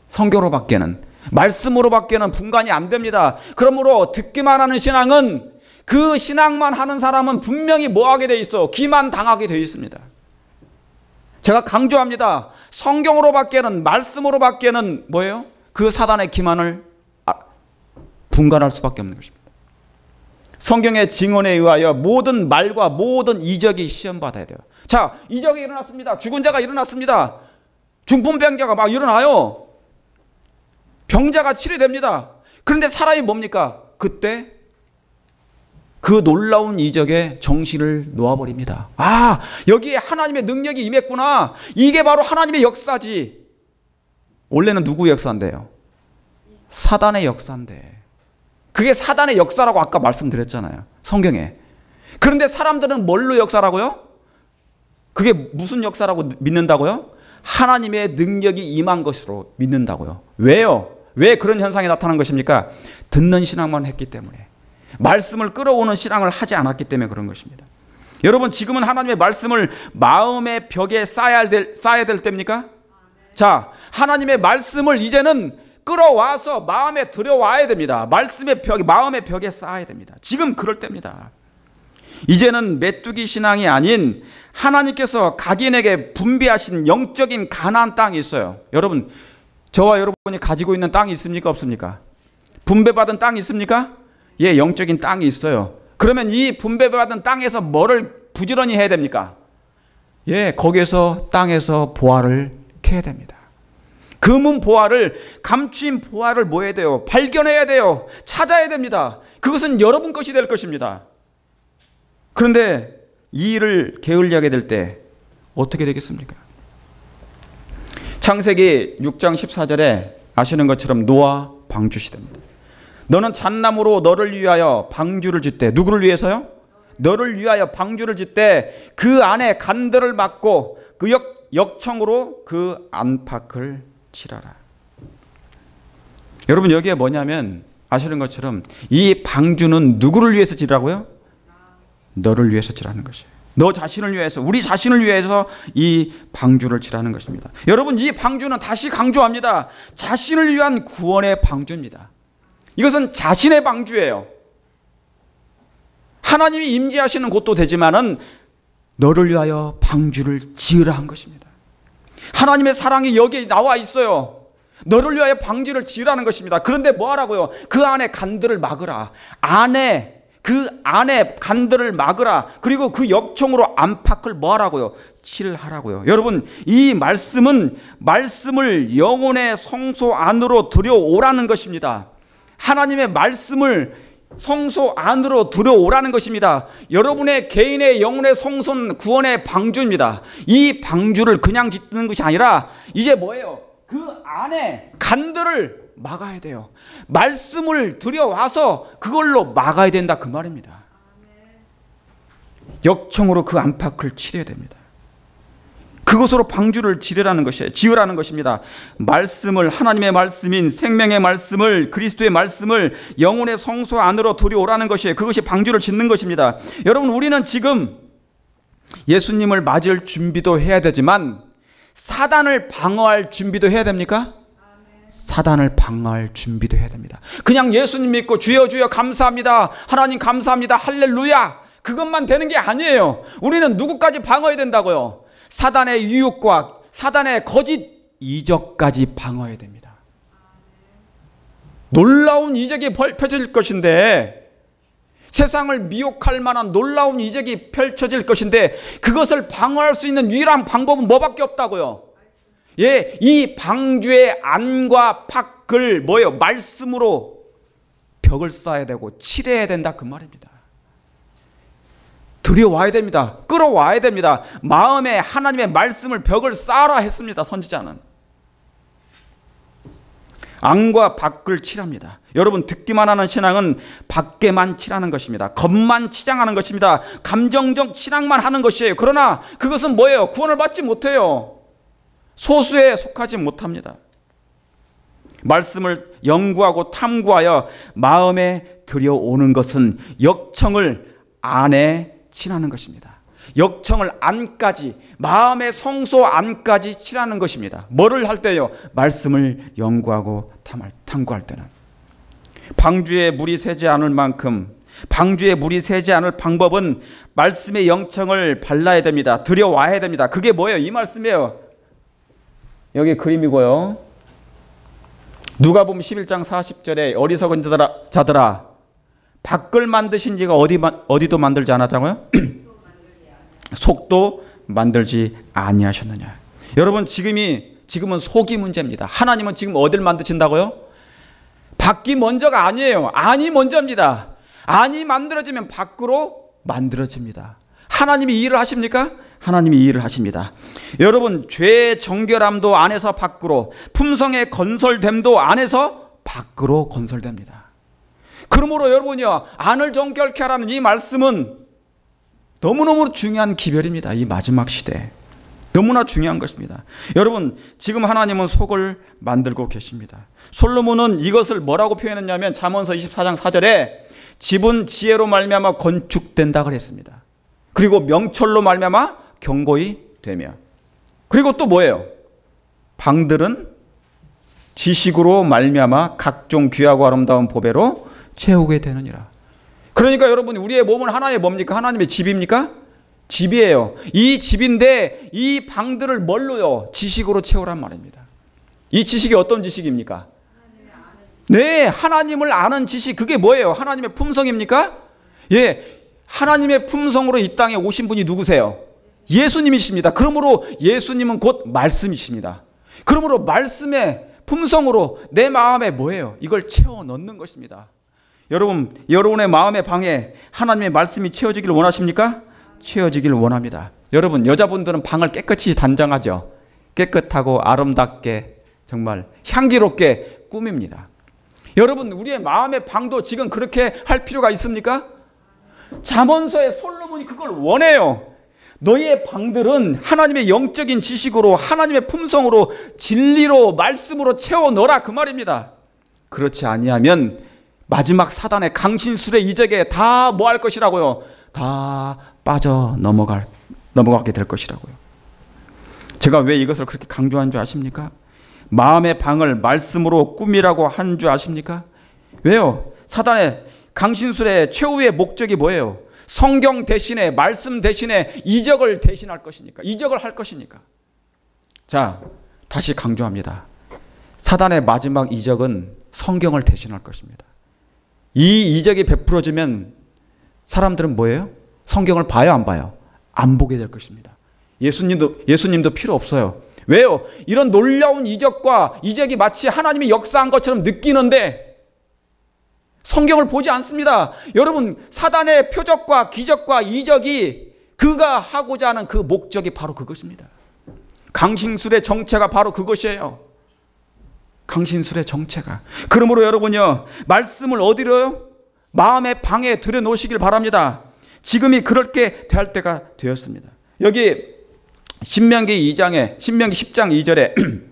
성경으로 밖에는, 말씀으로 밖에는 분간이 안 됩니다. 그러므로 듣기만 하는 신앙은, 그 신앙만 하는 사람은 분명히 뭐하게 돼 있어? 기만 당하게 돼 있습니다. 제가 강조합니다. 성경으로 밖에는, 말씀으로 밖에는 뭐예요? 그 사단의 기만을 분간할 수밖에 없는 것입니다. 성경의 증언에 의하여 모든 말과 모든 이적이 시험받아야 돼요. 자, 이적이 일어났습니다. 죽은 자가 일어났습니다. 중풍병자가 막 일어나요. 병자가 치료됩니다. 그런데 사람이 뭡니까? 그때 그 놀라운 이적에 정신을 놓아버립니다. 아, 여기에 하나님의 능력이 임했구나. 이게 바로 하나님의 역사지. 원래는 누구의 역사인데요? 사단의 역사인데. 그게 사단의 역사라고 아까 말씀드렸잖아요. 성경에. 그런데 사람들은 뭘로 역사라고요? 그게 무슨 역사라고 믿는다고요? 하나님의 능력이 임한 것으로 믿는다고요. 왜요? 왜 그런 현상이 나타난 것입니까? 듣는 신앙만 했기 때문에. 말씀을 끌어오는 신앙을 하지 않았기 때문에 그런 것입니다. 여러분, 지금은 하나님의 말씀을 마음의 벽에 쌓아야 될 때입니까? 자, 하나님의 말씀을 이제는 끌어와서 마음에 들여와야 됩니다. 말씀의 벽, 마음의 벽에 쌓아야 됩니다. 지금 그럴 때입니다. 이제는 메뚜기 신앙이 아닌 하나님께서 각인에게 분배하신 영적인 가나안 땅이 있어요. 여러분, 저와 여러분이 가지고 있는 땅이 있습니까? 없습니까? 분배받은 땅이 있습니까? 예, 영적인 땅이 있어요. 그러면 이 분배받은 땅에서 뭐를 부지런히 해야 됩니까? 예, 거기에서 땅에서 보화를 캐야 됩니다. 금은 보화를, 감추인 보화를 뭐 해야 돼요? 발견해야 돼요. 찾아야 됩니다. 그것은 여러분 것이 될 것입니다. 그런데 이 일을 게을리하게 될 때 어떻게 되겠습니까? 창세기 6장 14절에 아시는 것처럼 노아 방주 시대입니다. 너는 잣나무로 너를 위하여 방주를 짓되, 누구를 위해서요? 너를 위하여 방주를 짓되 그 안에 간들을 막고 그 역청으로 그 안팎을 칠하라. 여러분, 여기에 뭐냐면 아시는 것처럼 이 방주는 누구를 위해서 지라고요? 너를 위해서 지라는 것이에요. 너 자신을 위해서, 우리 자신을 위해서 이 방주를 칠하는 것입니다. 여러분, 이 방주는 다시 강조합니다. 자신을 위한 구원의 방주입니다. 이것은 자신의 방주예요. 하나님이 임재하시는 곳도 되지만은 너를 위하여 방주를 지으라 한 것입니다. 하나님의 사랑이 여기에 나와 있어요. 너를 위하여 방주를 지으라는 것입니다. 그런데 뭐 하라고요? 그 안에 간들을 막으라. 그 안에 간들을 막으라. 그리고 그 역청으로 안팎을 뭐 하라고요? 칠하라고요. 여러분, 이 말씀은 말씀을 영혼의 성소 안으로 들여오라는 것입니다. 하나님의 말씀을 성소 안으로 들여오라는 것입니다. 여러분의 개인의 영혼의 성소는 구원의 방주입니다. 이 방주를 그냥 짓는 것이 아니라 이제 뭐예요? 그 안에 간들을 막아야 돼요. 말씀을 들여와서 그걸로 막아야 된다 그 말입니다. 역청으로 그 안팎을 치려야 됩니다. 그것으로 방주를 지으라는 것입니다. 말씀을, 하나님의 말씀인 생명의 말씀을, 그리스도의 말씀을 영혼의 성소 안으로 들여오라는 것이에요. 그것이 방주를 짓는 것입니다. 여러분, 우리는 지금 예수님을 맞을 준비도 해야 되지만 사단을 방어할 준비도 해야 됩니까? 사단을 방어할 준비도 해야 됩니다. 그냥 예수님 믿고 주여 주여 감사합니다, 하나님 감사합니다, 할렐루야, 그것만 되는 게 아니에요. 우리는 누구까지 방어해야 된다고요? 사단의 유혹과 사단의 거짓 이적까지 방어해야 됩니다. 놀라운 이적이 펼쳐질 것인데, 세상을 미혹할 만한 놀라운 이적이 펼쳐질 것인데, 그것을 방어할 수 있는 유일한 방법은 뭐밖에 없다고요? 예, 이 방주의 안과 밖을 뭐예요? 말씀으로 벽을 쌓아야 되고 칠해야 된다 그 말입니다. 들여와야 됩니다. 끌어와야 됩니다. 마음에 하나님의 말씀을 벽을 쌓아라 했습니다. 선지자는 안과 밖을 칠합니다. 여러분, 듣기만 하는 신앙은 밖에만 칠하는 것입니다. 겉만 치장하는 것입니다. 감정적 신앙만 하는 것이에요. 그러나 그것은 뭐예요? 구원을 받지 못해요. 소수에 속하지 못합니다. 말씀을 연구하고 탐구하여 마음에 들여오는 것은 역청을 안에 칠하는 것입니다. 역청을 안까지, 마음의 성소 안까지 칠하는 것입니다. 뭐를 할 때요? 말씀을 연구하고 탐구할 때는. 방주에 물이 새지 않을 만큼, 방주에 물이 새지 않을 방법은 말씀의 영청을 발라야 됩니다. 들여와야 됩니다. 그게 뭐예요? 이 말씀이에요. 여기 그림이고요. 누가복음 11장 40절에 어리석은 자들아, 밖을 만드신 이가 어디도 만들지 않았잖아요? 속도 만들지 아니하셨느냐. 여러분, 지금은 속이 문제입니다. 하나님은 지금 어디를 만드신다고요? 밖이 먼저가 아니에요. 안이 먼저입니다. 안이 만들어지면 밖으로 만들어집니다. 하나님이 이 일을 하십니까? 하나님이 이 일을 하십니다. 여러분, 죄의 정결함도 안에서 밖으로, 품성의 건설됨도 안에서 밖으로 건설됩니다. 그러므로 여러분이요, 안을 정결케 하라는 이 말씀은 너무너무 중요한 기별입니다. 이 마지막 시대에 너무나 중요한 것입니다. 여러분, 지금 하나님은 속을 만들고 계십니다. 솔로몬은 이것을 뭐라고 표현했냐면 잠언서 24장 4절에 집은 지혜로 말미암아 건축된다 그랬습니다. 그리고 명철로 말미암아 견고히 되며, 그리고 또 뭐예요? 방들은 지식으로 말미암아 각종 귀하고 아름다운 보배로 채우게 되느니라. 그러니까 여러분, 우리의 몸은 하나의 뭡니까? 하나님의 집입니까? 집이에요. 이 집인데 이 방들을 뭘로요? 지식으로 채우란 말입니다. 이 지식이 어떤 지식입니까? 네, 하나님을 아는 지식. 그게 뭐예요? 하나님의 품성입니까? 예, 하나님의 품성으로 이 땅에 오신 분이 누구세요? 예수님이십니다. 그러므로 예수님은 곧 말씀이십니다. 그러므로 말씀의 품성으로 내 마음에 뭐예요? 이걸 채워 넣는 것입니다. 여러분, 여러분의 마음의 방에 하나님의 말씀이 채워지기를 원하십니까? 채워지기를 원합니다. 여러분, 여자분들은 방을 깨끗이 단장하죠. 깨끗하고 아름답게, 정말 향기롭게 꾸밉니다. 여러분, 우리의 마음의 방도 지금 그렇게 할 필요가 있습니까? 잠언서의 솔로몬이 그걸 원해요. 너희의 방들은 하나님의 영적인 지식으로, 하나님의 품성으로, 진리로, 말씀으로 채워 넣어라 그 말입니다. 그렇지 아니하면 마지막 사단의 강신술의 이적에 다 뭐 할 것이라고요? 다 빠져 넘어가게 될 것이라고요. 제가 왜 이것을 그렇게 강조한 줄 아십니까? 마음의 방을 말씀으로 꾸미라고 한 줄 아십니까? 왜요? 사단의 강신술의 최후의 목적이 뭐예요? 성경 대신에, 말씀 대신에 이적을 대신할 것이니까, 이적을 할 것이니까. 자, 다시 강조합니다. 사단의 마지막 이적은 성경을 대신할 것입니다. 이 이적이 베풀어지면 사람들은 뭐예요? 성경을 봐요, 안 봐요? 안 보게 될 것입니다. 예수님도 필요 없어요. 왜요? 이런 놀라운 이적이 마치 하나님이 역사한 것처럼 느끼는데 성경을 보지 않습니다. 여러분, 사단의 표적과 기적과 이적이 그가 하고자 하는 그 목적이 바로 그것입니다. 강신술의 정체가 바로 그것이에요. 강신술의 정체가. 그러므로 여러분요, 말씀을 어디로요? 마음의 방에 들여놓으시길 바랍니다. 지금이 그렇게 될 때가 되었습니다. 여기 신명기 10장 2절에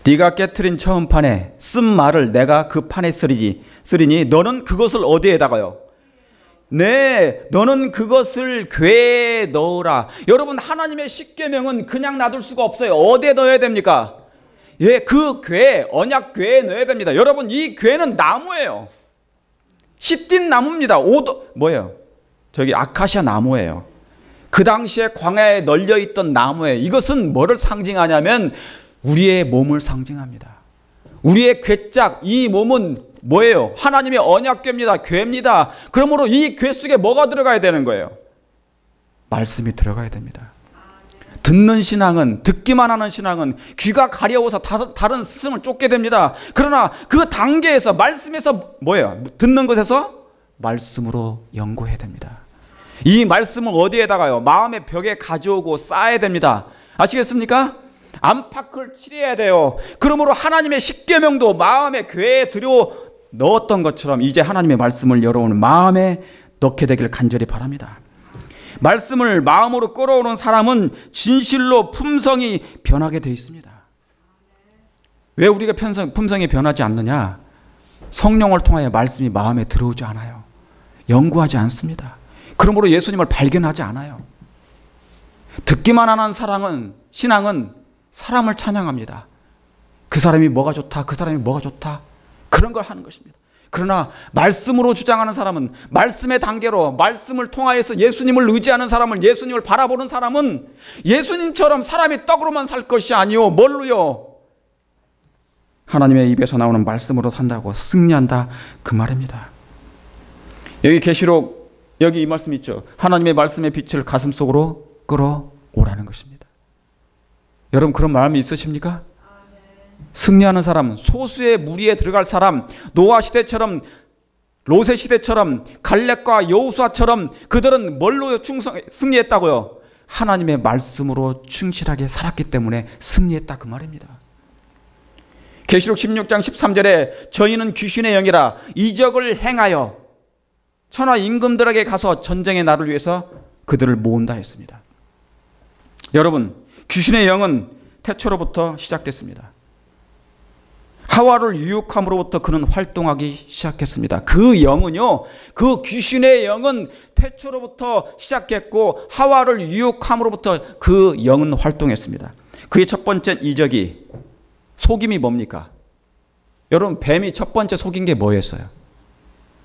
네가 깨트린 처음 판에 쓴 말을 내가 그 판에 쓰리니 너는 그것을 어디에다가요? 네, 너는 그것을 궤에 넣으라. 여러분, 하나님의 십계명은 그냥 놔둘 수가 없어요. 어디에 넣어야 됩니까? 예, 그 궤, 언약 궤에 넣어야 됩니다. 여러분, 이 궤는 나무예요. 시딘 나무입니다. 뭐예요? 저기 아카시아 나무예요. 그 당시에 광야에 널려 있던 나무예요. 이것은 뭐를 상징하냐면 우리의 몸을 상징합니다. 우리의 궤짝, 이 몸은 뭐예요? 하나님의 언약궤입니다. 궤입니다. 그러므로 이 궤 속에 뭐가 들어가야 되는 거예요? 말씀이 들어가야 됩니다. 듣는 신앙은, 듣기만 하는 신앙은 귀가 가려워서 다른 스승을 쫓게 됩니다. 그러나 그 단계에서, 말씀에서 뭐예요? 듣는 것에서 말씀으로 연구해야 됩니다. 이 말씀을 어디에다가요? 마음의 벽에 가져오고 쌓아야 됩니다. 아시겠습니까? 안팎을 칠해야 돼요. 그러므로 하나님의 십계명도 마음의 궤에 들여 넣었던 것처럼 이제 하나님의 말씀을 여러분 마음에 넣게 되길 간절히 바랍니다. 말씀을 마음으로 끌어오는 사람은 진실로 품성이 변하게 되어 있습니다. 왜 우리가 품성이 변하지 않느냐? 성령을 통하여 말씀이 마음에 들어오지 않아요. 연구하지 않습니다. 그러므로 예수님을 발견하지 않아요. 듣기만 하는 신앙은 사람을 찬양합니다. 그 사람이 뭐가 좋다, 그 사람이 뭐가 좋다, 그런 걸 하는 것입니다. 그러나 말씀으로 주장하는 사람은, 말씀의 단계로 말씀을 통하여서 예수님을 의지하는 사람을, 예수님을 바라보는 사람은 예수님처럼 사람이 떡으로만 살 것이 아니요, 뭘로요? 하나님의 입에서 나오는 말씀으로 산다고, 승리한다, 그 말입니다. 여기 계시록 여기 이 말씀 있죠. 하나님의 말씀의 빛을 가슴 속으로 끌어오라는 것입니다. 여러분, 그런 마음이 있으십니까? 승리하는 사람, 소수의 무리에 들어갈 사람, 노아 시대처럼, 롯의 시대처럼, 갈렙과 여호수아처럼 그들은 뭘로 승리했다고요? 하나님의 말씀으로 충실하게 살았기 때문에 승리했다, 그 말입니다. 계시록 16장 13절에 저희는 귀신의 영이라 이적을 행하여 천하 임금들에게 가서 전쟁의 날을 위해서 그들을 모은다 했습니다. 여러분, 귀신의 영은 태초로부터 시작됐습니다. 하와를 유혹함으로부터 그는 활동하기 시작했습니다. 그 영은요, 그 귀신의 영은 태초로부터 시작했고 하와를 유혹함으로부터 그 영은 활동했습니다. 그의 첫 번째 이적이, 속임이 뭡니까? 여러분, 뱀이 첫 번째 속인 게 뭐였어요?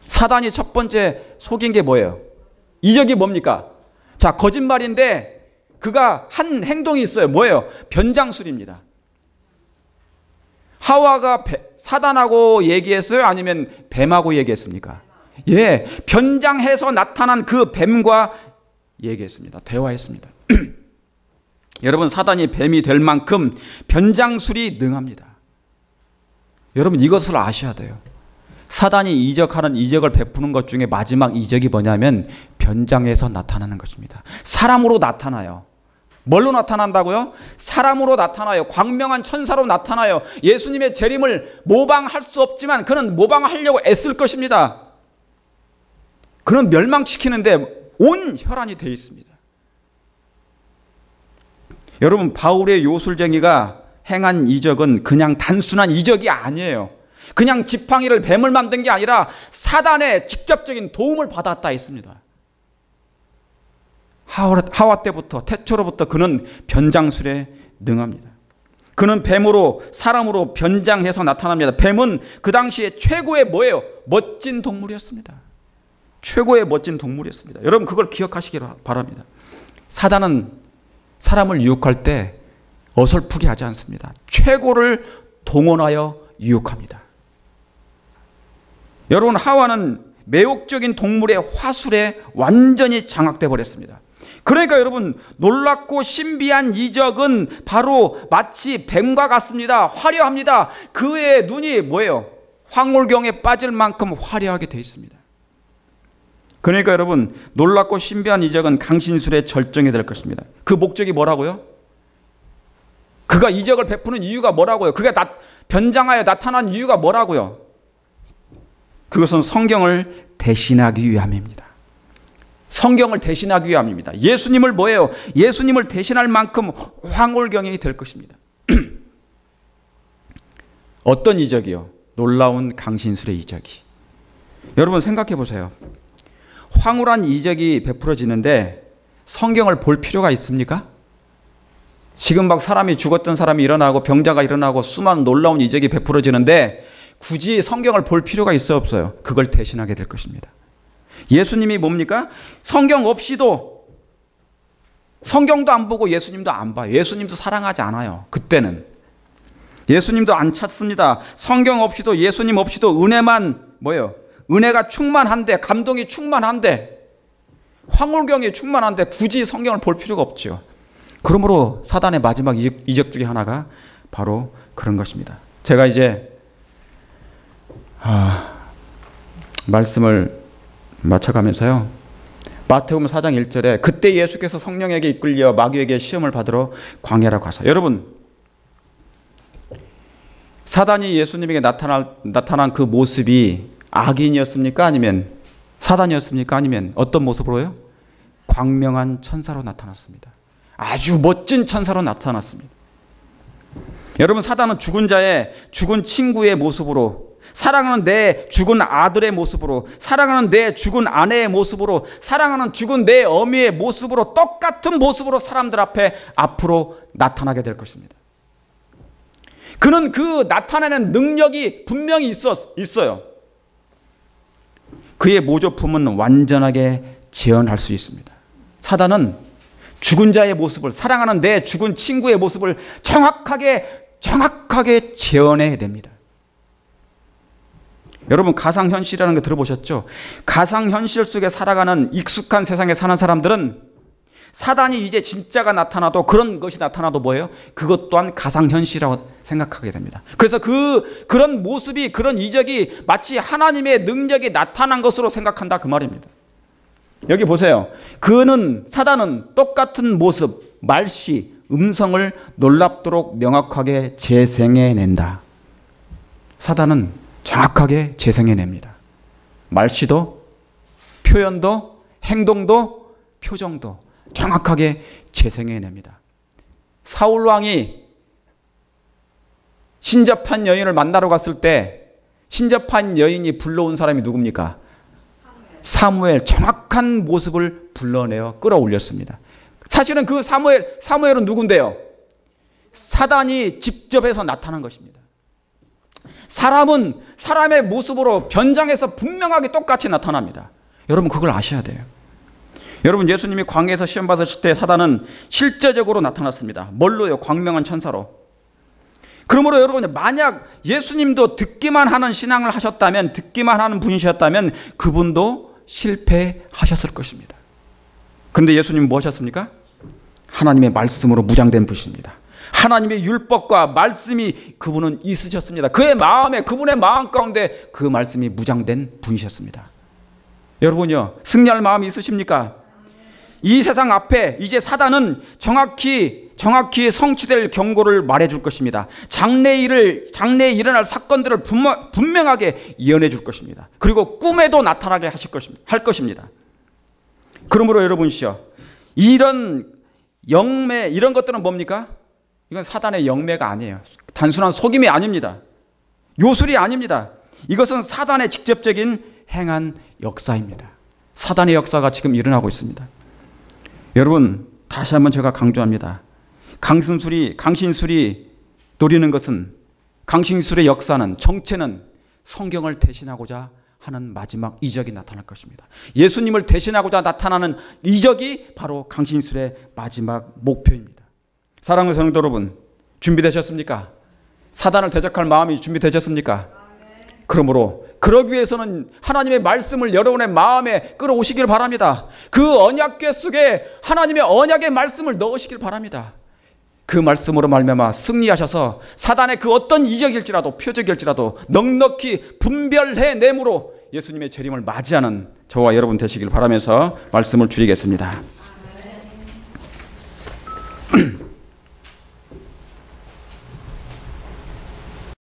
사단이 첫 번째 속인 게 뭐예요? 이적이 뭡니까? 자, 거짓말인데 그가 한 행동이 있어요. 뭐예요? 변장술입니다. 하와가 사단하고 얘기했어요? 아니면 뱀하고 얘기했습니까? 예, 변장해서 나타난 그 뱀과 얘기했습니다. 대화했습니다. 여러분, 사단이 뱀이 될 만큼 변장술이 능합니다. 여러분, 이것을 아셔야 돼요. 사단이 이적을 베푸는 것 중에 마지막 이적이 뭐냐면 변장해서 나타나는 것입니다. 사람으로 나타나요. 뭘로 나타난다고요? 사람으로 나타나요. 광명한 천사로 나타나요. 예수님의 재림을 모방할 수 없지만 그는 모방하려고 애쓸 것입니다. 그는 멸망시키는데 온 혈안이 되어 있습니다. 여러분, 바울의 요술쟁이가 행한 이적은 그냥 단순한 이적이 아니에요. 그냥 지팡이를 뱀을 만든 게 아니라 사단의 직접적인 도움을 받았다 했습니다. 하와 때부터, 태초로부터 그는 변장술에 능합니다. 그는 뱀으로, 사람으로 변장해서 나타납니다. 뱀은 그 당시에 최고의 뭐예요? 멋진 동물이었습니다. 최고의 멋진 동물이었습니다. 여러분, 그걸 기억하시기 바랍니다. 사단은 사람을 유혹할 때 어설프게 하지 않습니다. 최고를 동원하여 유혹합니다. 여러분, 하와는 매혹적인 동물의 화술에 완전히 장악돼 버렸습니다. 그러니까 여러분, 놀랍고 신비한 이적은 바로 마치 뱀과 같습니다. 화려합니다. 그의 눈이 뭐예요? 황홀경에 빠질 만큼 화려하게 되어 있습니다. 그러니까 여러분, 놀랍고 신비한 이적은 강신술의 절정이 될 것입니다. 그 목적이 뭐라고요? 그가 이적을 베푸는 이유가 뭐라고요? 그가 변장하여 나타난 이유가 뭐라고요? 그것은 성경을 대신하기 위함입니다. 성경을 대신하기 위함입니다. 예수님을 뭐예요? 예수님을 대신할 만큼 황홀경이 될 것입니다. 어떤 이적이요? 놀라운 강신술의 이적이. 여러분 생각해 보세요. 황홀한 이적이 베풀어지는데 성경을 볼 필요가 있습니까? 지금 막 사람이 죽었던 사람이 일어나고 병자가 일어나고 수많은 놀라운 이적이 베풀어지는데 굳이 성경을 볼 필요가 있어 없어요? 그걸 대신하게 될 것입니다. 예수님이 뭡니까? 성경 없이도, 성경도 안 보고 예수님도 안 봐요. 예수님도 사랑하지 않아요. 그때는 예수님도 안 찾습니다. 성경 없이도, 예수님 없이도 은혜만 뭐예요? 은혜가 충만한데, 감동이 충만한데, 황홀경이 충만한데 굳이 성경을 볼 필요가 없죠. 그러므로 사단의 마지막 이적 중에 하나가 바로 그런 것입니다. 제가 이제 말씀을 마쳐가면서요, 마태복음 4장 1절에 그때 예수께서 성령에게 이끌려 마귀에게 시험을 받으러 광야로 가서, 여러분 사단이 예수님에게 나타난 그 모습이 악인이었습니까? 아니면 사단이었습니까? 아니면 어떤 모습으로요? 광명한 천사로 나타났습니다. 아주 멋진 천사로 나타났습니다. 여러분, 사단은 죽은 자의, 죽은 친구의 모습으로, 사랑하는 내 죽은 아들의 모습으로, 사랑하는 내 죽은 아내의 모습으로, 사랑하는 죽은 내 어미의 모습으로, 똑같은 모습으로 사람들 앞에 앞으로 나타나게 될 것입니다. 그는 그 나타내는 능력이 분명히 있어요. 그의 모조품은 완전하게 재현할 수 있습니다. 사단은 죽은 자의 모습을, 사랑하는 내 죽은 친구의 모습을 정확하게 재현해야 됩니다. 여러분, 가상현실이라는 거 들어보셨죠? 가상현실 속에 살아가는 익숙한 세상에 사는 사람들은 사단이 이제 진짜가 나타나도, 그런 것이 나타나도 뭐예요? 그것 또한 가상현실이라고 생각하게 됩니다. 그래서 그런 모습이, 그런 이적이 마치 하나님의 능력이 나타난 것으로 생각한다, 그 말입니다. 여기 보세요. 사단은 똑같은 모습, 말씨, 음성을 놀랍도록 명확하게 재생해낸다. 사단은 정확하게 재생해냅니다. 말씨도, 표현도, 행동도, 표정도 정확하게 재생해냅니다. 사울왕이 신접한 여인을 만나러 갔을 때 신접한 여인이 불러온 사람이 누굽니까? 사무엘. 정확한 모습을 불러내어 끌어올렸습니다. 사실은 그 사무엘은 누군데요? 사단이 직접 해서 나타난 것입니다. 사람은 사람의 모습으로 변장해서 분명하게 똑같이 나타납니다. 여러분, 그걸 아셔야 돼요. 여러분, 예수님이 광야에서 시험 받으실 때 사단은 실제적으로 나타났습니다. 뭘로요? 광명한 천사로. 그러므로 여러분, 만약 예수님도 듣기만 하는 신앙을 하셨다면, 듣기만 하는 분이셨다면 그분도 실패하셨을 것입니다. 그런데 예수님은 뭐 하셨습니까? 하나님의 말씀으로 무장된 분이십니다. 하나님의 율법과 말씀이 그분은 있으셨습니다. 그분의 마음 가운데 그 말씀이 무장된 분이셨습니다. 여러분요, 승리할 마음이 있으십니까? 이 세상 앞에 이제 사단은 정확히 성취될 경고를 말해줄 것입니다. 장래에 일어날 사건들을 분명하게 예언해 줄 것입니다. 그리고 꿈에도 나타나게 할 것입니다. 그러므로 여러분이요, 이런 영매, 이런 것들은 뭡니까? 이건 사단의 영매가 아니에요. 단순한 속임이 아닙니다. 요술이 아닙니다. 이것은 사단의 직접적인 행한 역사입니다. 사단의 역사가 지금 일어나고 있습니다. 여러분, 다시 한번 제가 강조합니다. 강신술이 노리는 것은, 강신술의 역사는, 정체는 성경을 대신하고자 하는 마지막 이적이 나타날 것입니다. 예수님을 대신하고자 나타나는 이적이 바로 강신술의 마지막 목표입니다. 사랑하는 성도 여러분, 준비되셨습니까? 사단을 대적할 마음이 준비되셨습니까? 그러므로 그러기 위해서는 하나님의 말씀을 여러분의 마음에 끌어오시길 바랍니다. 그 언약궤 속에 하나님의 언약의 말씀을 넣으시길 바랍니다. 그 말씀으로 말미암아 승리하셔서 사단의 그 어떤 이적일지라도 표적일지라도 넉넉히 분별해내므로 예수님의 재림을 맞이하는 저와 여러분 되시길 바라면서 말씀을 줄이겠습니다.